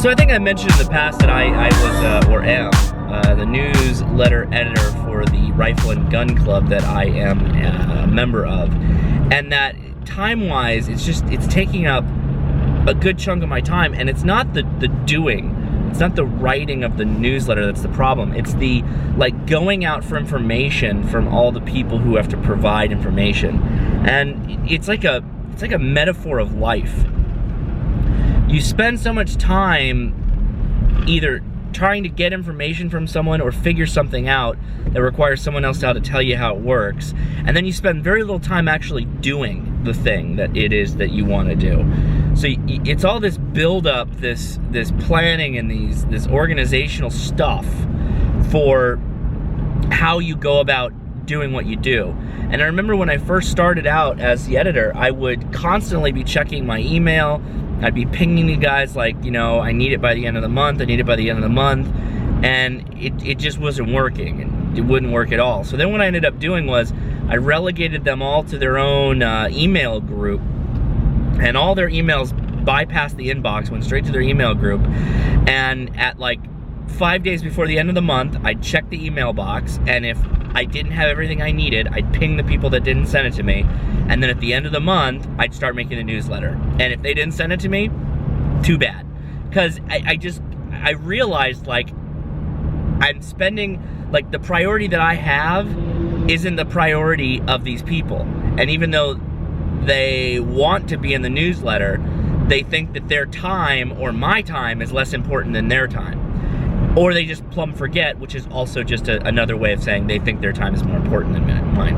So I think I mentioned in the past that I was, or am, the newsletter editor for the Rifle and Gun Club that I am a member of. And that time-wise, it's taking up a good chunk of my time, and it's not the doing. It's not the writing of the newsletter that's the problem. It's the, like, going out for information from all the people who have to provide information. And it's like a metaphor of life. You spend so much time either trying to get information from someone or figure something out that requires someone else to tell you how it works, and then you spend very little time actually doing the thing that it is that you want to do. So it's all this build up, this planning and this organizational stuff for how you go about doing what you do. And I remember when I first started out as the editor, I would constantly be checking my email. I'd be pinging you guys like, you know, I need it by the end of the month, I need it by the end of the month, and it just wasn't working, and it wouldn't work at all. So then what I ended up doing was I relegated them all to their own email group, and all their emails bypassed the inbox, went straight to their email group, and at like 5 days before the end of the month, I'd check the email box, and if I didn't have everything I needed, I'd ping the people that didn't send it to me, and then at the end of the month, I'd start making a newsletter. And if they didn't send it to me, too bad. Because I realized, like, I'm spending, like, the priority that I have isn't the priority of these people. And even though they want to be in the newsletter, they think that their time or my time is less important than their time. Or they just plumb forget, which is also just another way of saying they think their time is more important than mine.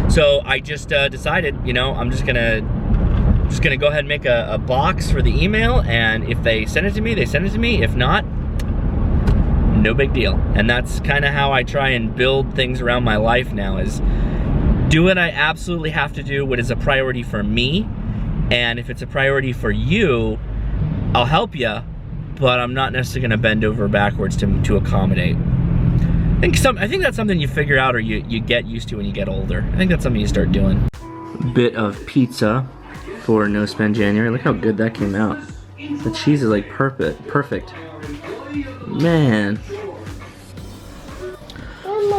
So I just decided, you know, I'm just gonna go ahead and make a box for the email, and if they send it to me, they send it to me. If not, no big deal. And that's kind of how I try and build things around my life now, is do what I absolutely have to do, what is a priority for me, and if it's a priority for you, I'll help you, but I'm not necessarily gonna bend over backwards to accommodate. I think that's something you figure out, or you get used to when you get older. I think that's something you start doing. Bit of pizza for No Spend January. Look how good that came out. The cheese is like perfect. Man.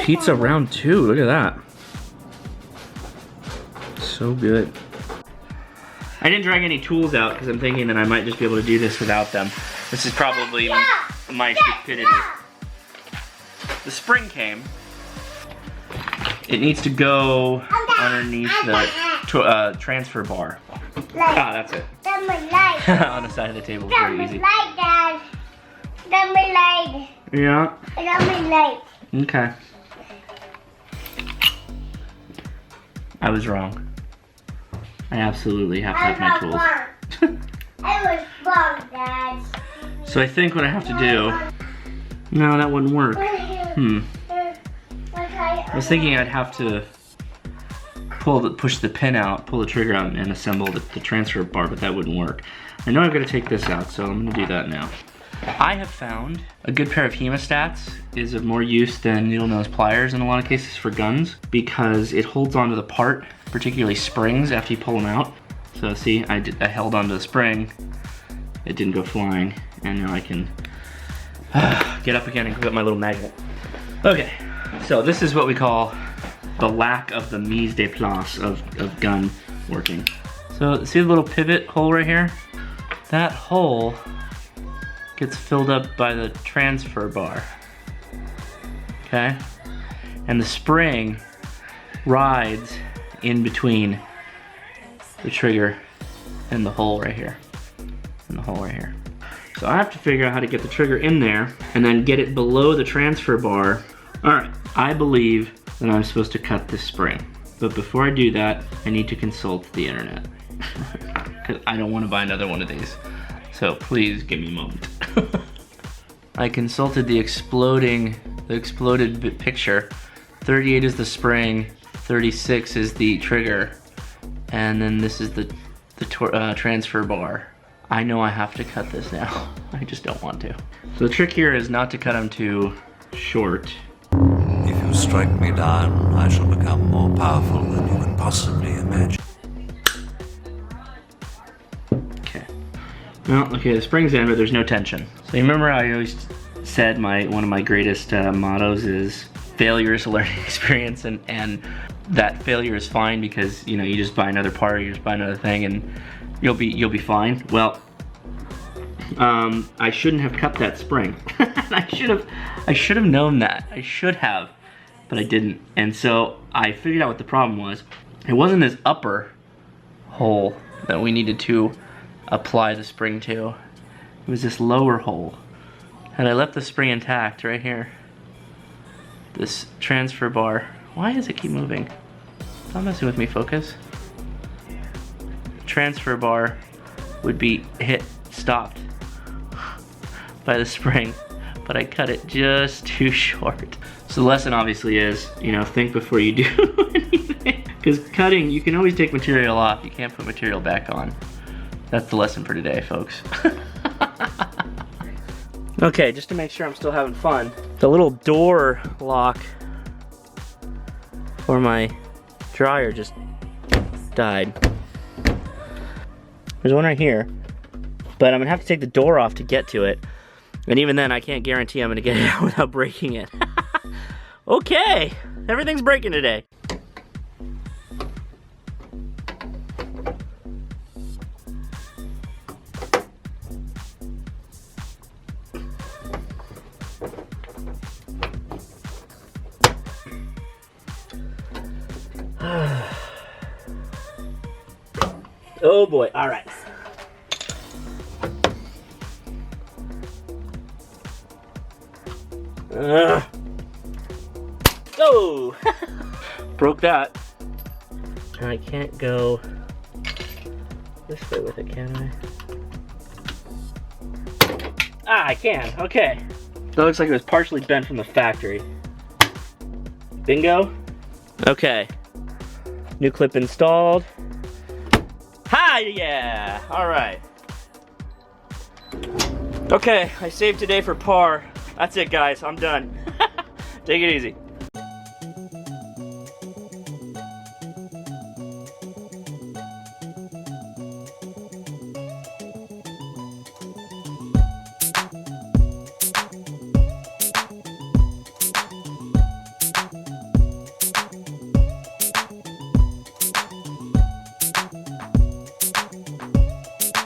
Pizza round 2, look at that. So good. I didn't drag any tools out because I'm thinking that I might just be able to do this without them. This is probably my stupidity. The spring came. It needs to go underneath the transfer bar. Ah, that's it. On the side of the table, very easy. Yeah. Okay. I was wrong. I absolutely have to have my tools. I was wrong, Dad. So I think what I have to do... No, that wouldn't work. I was thinking I'd have to push the pin out, pull the trigger out, and assemble the transfer bar, but that wouldn't work. I know I've got to take this out, so I'm gonna do that now. I have found a good pair of hemostats is of more use than needle nose pliers in a lot of cases for guns, because it holds onto the part, particularly springs, after you pull them out. So see, I held onto the spring, it didn't go flying, and now I can get up again and hook up my little magnet. Okay, so this is what we call the lack of the mise de place of gun working. So see the little pivot hole right here? That hole gets filled up by the transfer bar, okay? And the spring rides in between the trigger and the hole right here, and the hole right here. So I have to figure out how to get the trigger in there and then get it below the transfer bar. All right, I believe that I'm supposed to cut this spring. But before I do that, I need to consult the internet. Because I don't want to buy another one of these. So please give me a moment. I consulted the exploded picture. 38 is the spring, 36 is the trigger, and then this is the transfer bar. I know I have to cut this now. I just don't want to. So the trick here is not to cut them too short. If you strike me down, I shall become more powerful than you can possibly imagine. Okay. Well, okay, the spring's in, but there's no tension. So you remember I always said one of my greatest mottos is failure is a learning experience, and that failure is fine because you just buy another part, you just buy another thing, and you'll be fine. Well, I shouldn't have cut that spring. I should have known that. I should have, but I didn't. And so I figured out what the problem was. It wasn't this upper hole that we needed to apply the spring to. It was this lower hole. Had I left the spring intact right here, this transfer bar, why does it keep moving? Stop messing with me, focus. Transfer bar would be stopped by the spring, but I cut it just too short. So the lesson obviously is, think before you do anything. Because cutting, you can always take material off, you can't put material back on. That's the lesson for today, folks. Okay, just to make sure I'm still having fun, the little door lock for my dryer just died. There's one right here, but I'm gonna have to take the door off to get to it. And even then, I can't guarantee I'm gonna get it out without breaking it. Okay, everything's breaking today. Oh boy, all right. Oh! Broke that. I can't go this way with it, can I? Ah, I can, okay. That looks like it was partially bent from the factory. Bingo. Okay. New clip installed. Hi, yeah! Alright. Okay, I saved today for par. That's it, guys. I'm done. Take it easy.